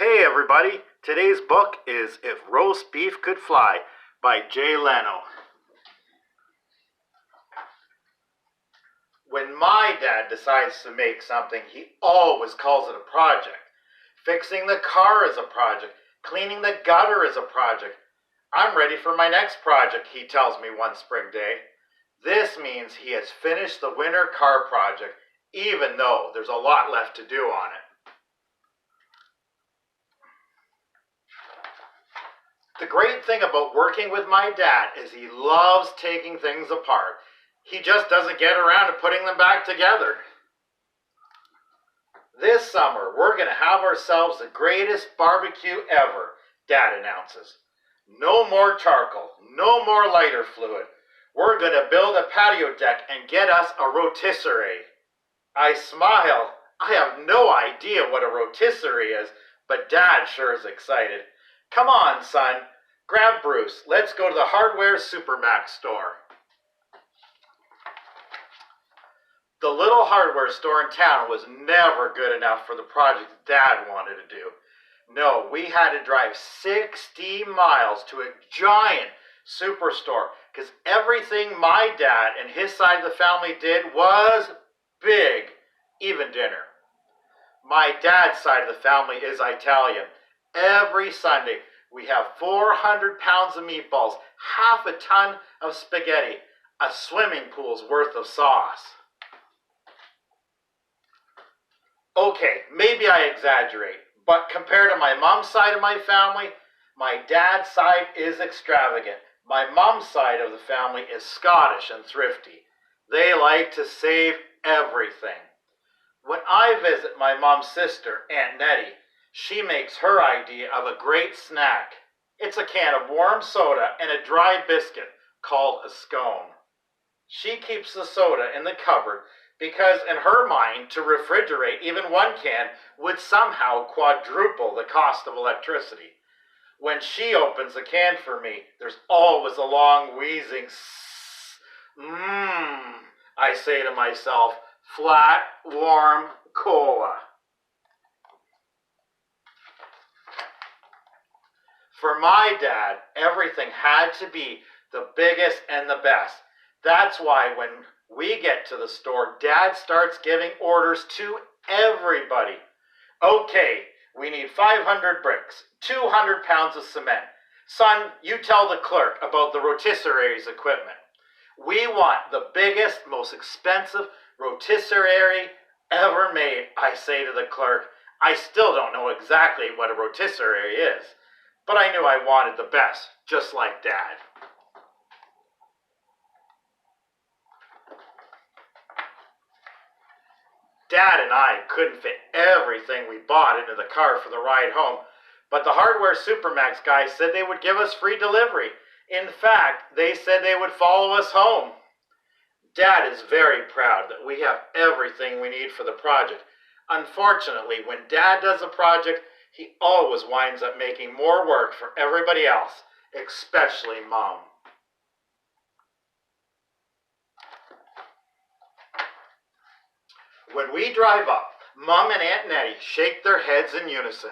Hey everybody, today's book is If Roast Beef Could Fly by Jay Leno. When my dad decides to make something, he always calls it a project. Fixing the car is a project. Cleaning the gutter is a project. I'm ready for my next project, he tells me one spring day. This means he has finished the winter car project, even though there's a lot left to do on it. The great thing about working with my dad is he loves taking things apart. He just doesn't get around to putting them back together. This summer, we're going to have ourselves the greatest barbecue ever, Dad announces. No more charcoal, no more lighter fluid. We're going to build a patio deck and get us a rotisserie. I smile. I have no idea what a rotisserie is, but Dad sure is excited. Come on, son. Grab Bruce. Let's go to the hardware Supermax store. The little hardware store in town was never good enough for the project Dad wanted to do. No, we had to drive 60 miles to a giant superstore because everything my dad and his side of the family did was big, even dinner. My dad's side of the family is Italian. Every Sunday we have 400 pounds of meatballs, half a ton of spaghetti, a swimming pool's worth of sauce. Okay, maybe I exaggerate, but compared to my mom's side of my family, my dad's side is extravagant. My mom's side of the family is Scottish and thrifty. They like to save everything. When I visit my mom's sister, Aunt Nettie, she makes her idea of a great snack. It's a can of warm soda and a dry biscuit called a scone. She keeps the soda in the cupboard because in her mind, to refrigerate even one can would somehow quadruple the cost of electricity. When she opens a can for me, there's always a long wheezing I say to myself, flat, warm cola. For my dad, everything had to be the biggest and the best. That's why when we get to the store, Dad starts giving orders to everybody. Okay, we need 500 bricks, 200 pounds of cement. Son, you tell the clerk about the rotisserie's equipment. We want the biggest, most expensive rotisserie ever made, I say to the clerk. I still don't know exactly what a rotisserie is, but I knew I wanted the best, just like Dad. Dad and I couldn't fit everything we bought into the car for the ride home, but the hardware Supermax guys said they would give us free delivery. In fact, they said they would follow us home. Dad is very proud that we have everything we need for the project. Unfortunately, when Dad does a project, he always winds up making more work for everybody else, especially Mom. When we drive up, Mom and Aunt Nettie shake their heads in unison.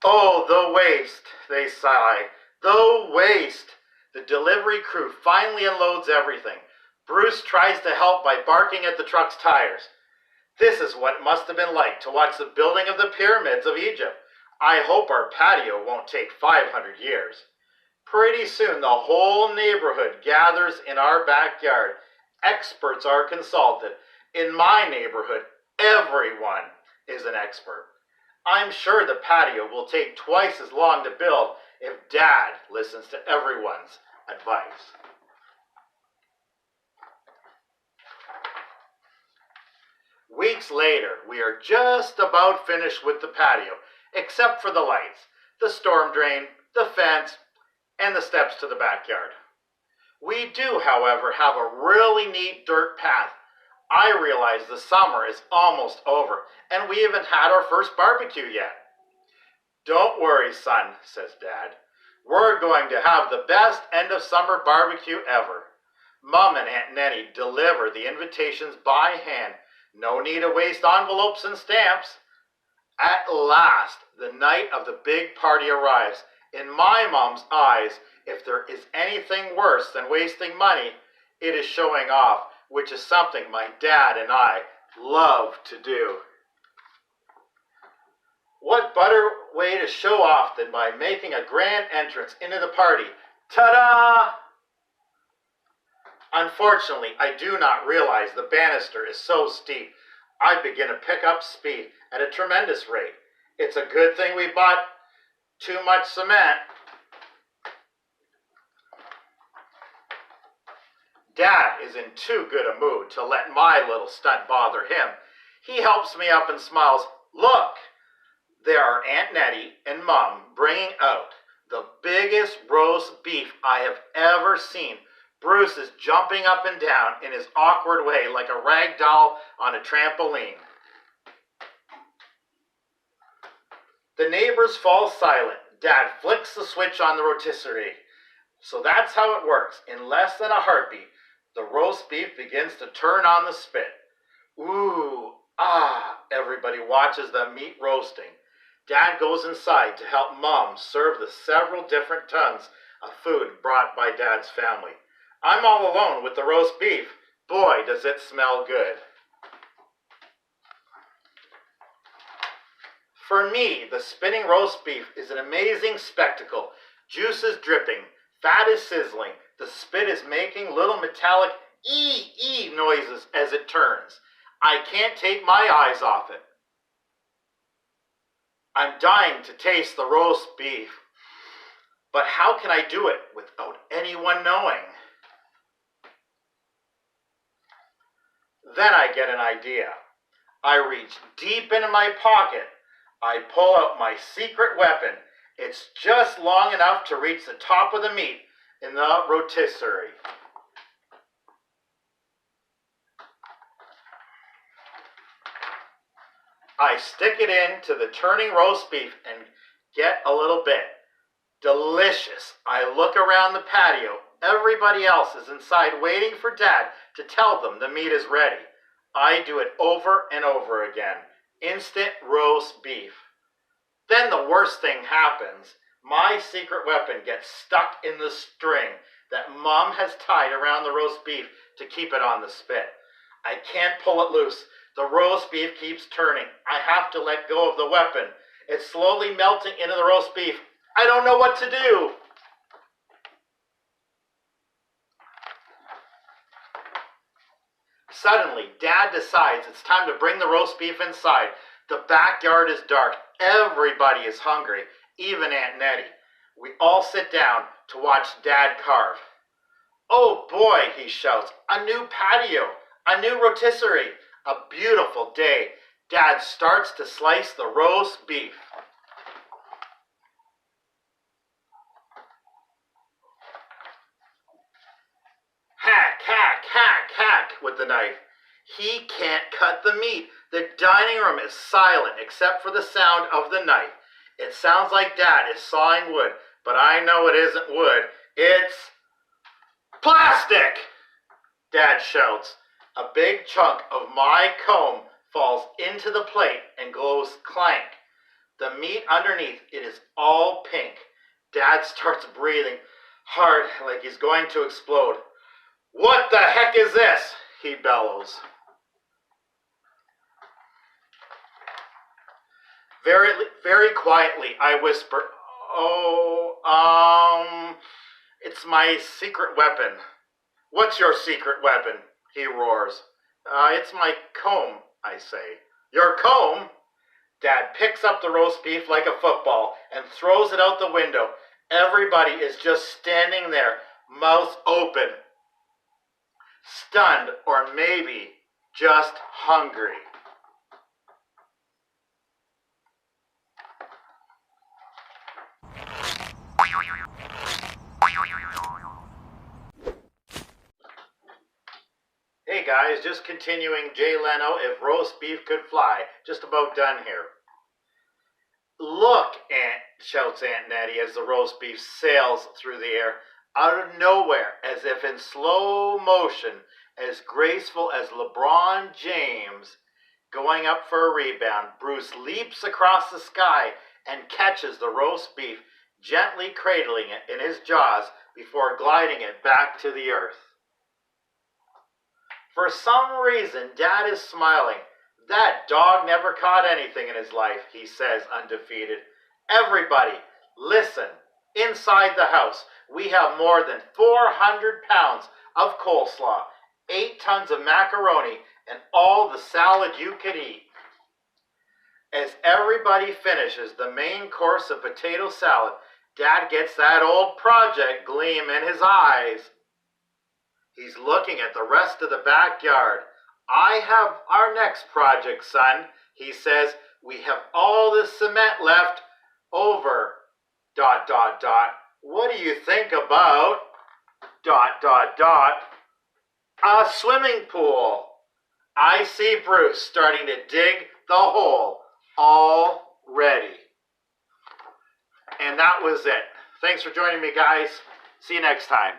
Oh, the waste, they sigh. The waste. The delivery crew finally unloads everything. Bruce tries to help by barking at the truck's tires. This is what it must have been like to watch the building of the pyramids of Egypt. I hope our patio won't take 500 years. Pretty soon the whole neighborhood gathers in our backyard. Experts are consulted. In my neighborhood, everyone is an expert. I'm sure the patio will take twice as long to build if Dad listens to everyone's advice. Weeks later, we are just about finished with the patio, except for the lights, the storm drain, the fence, and the steps to the backyard. We do, however, have a really neat dirt path. I realize the summer is almost over, and we haven't had our first barbecue yet. Don't worry, son, says Dad. We're going to have the best end of summer barbecue ever. Mom and Aunt Nettie deliver the invitations by hand. No need to waste envelopes and stamps. At last, the night of the big party arrives. In my mom's eyes, if there is anything worse than wasting money, it is showing off, which is something my dad and I love to do. What better way to show off than by making a grand entrance into the party? Ta-da! Unfortunately, I do not realize the banister is so steep. I begin to pick up speed at a tremendous rate. It's a good thing we bought too much cement. Dad is in too good a mood to let my little stunt bother him. He helps me up and smiles. Look, there are Aunt Nettie and Mom bringing out the biggest roast beef I have ever seen. Bruce is jumping up and down in his awkward way like a rag doll on a trampoline. The neighbors fall silent. Dad flicks the switch on the rotisserie. So that's how it works. In less than a heartbeat, the roast beef begins to turn on the spit. Ooh, ah, everybody watches the meat roasting. Dad goes inside to help Mom serve the several different tons of food brought by Dad's family. I'm all alone with the roast beef. Boy, does it smell good. For me, the spinning roast beef is an amazing spectacle. Juice is dripping, fat is sizzling, the spit is making little metallic ee noises as it turns. I can't take my eyes off it. I'm dying to taste the roast beef. But how can I do it without anyone knowing? Then I get an idea. I reach deep into my pocket. I pull out my secret weapon. It's just long enough to reach the top of the meat in the rotisserie. I stick it into the turning roast beef and get a little bit. Delicious. I look around the patio. Everybody else is inside waiting for Dad to tell them the meat is ready. I do it over and over again. Instant roast beef. Then the worst thing happens. My secret weapon gets stuck in the string that Mom has tied around the roast beef to keep it on the spit. I can't pull it loose. The roast beef keeps turning. I have to let go of the weapon. It's slowly melting into the roast beef. I don't know what to do. Suddenly, Dad decides it's time to bring the roast beef inside. The backyard is dark. Everybody is hungry, even Aunt Nettie. We all sit down to watch Dad carve. Oh boy, he shouts, a new patio, a new rotisserie, a beautiful day. Dad starts to slice the roast beef. Hack, hack, hack, hack with the knife. He can't cut the meat. The dining room is silent except for the sound of the knife. It sounds like Dad is sawing wood, but I know it isn't wood. It's plastic! Dad shouts. A big chunk of my comb falls into the plate and goes clank. The meat underneath it is all pink. Dad starts breathing hard like he's going to explode. What the heck is this? He bellows. Very quietly, I whisper, it's my secret weapon. What's your secret weapon? He roars. It's my comb, I say. Your comb? Dad picks up the roast beef like a football and throws it out the window. Everybody is just standing there, mouth open, stunned, or maybe just hungry. Hey guys, just continuing Jay Leno, If Roast Beef Could Fly. Just about done here. Look, Aunt, shouts Aunt Nettie as the roast beef sails through the air. Out of nowhere, as if in slow motion, as graceful as LeBron James, Going up for a rebound, Bruce leaps across the sky and catches the roast beef, gently cradling it in his jaws before gliding it back to the earth. For some reason, Dad is smiling. That dog never caught anything in his life, he says, undefeated. Everybody, listen. Inside the house, we have more than 400 pounds of coleslaw, 8 tons of macaroni, and all the salad you could eat. As everybody finishes the main course of potato salad, Dad gets that old project gleam in his eyes. He's looking at the rest of the backyard. I have our next project, son, he says. We have all the cement left over, ... What do you think about, ... a swimming pool? I see Bruce starting to dig the hole already. And that was it. Thanks for joining me, guys. See you next time.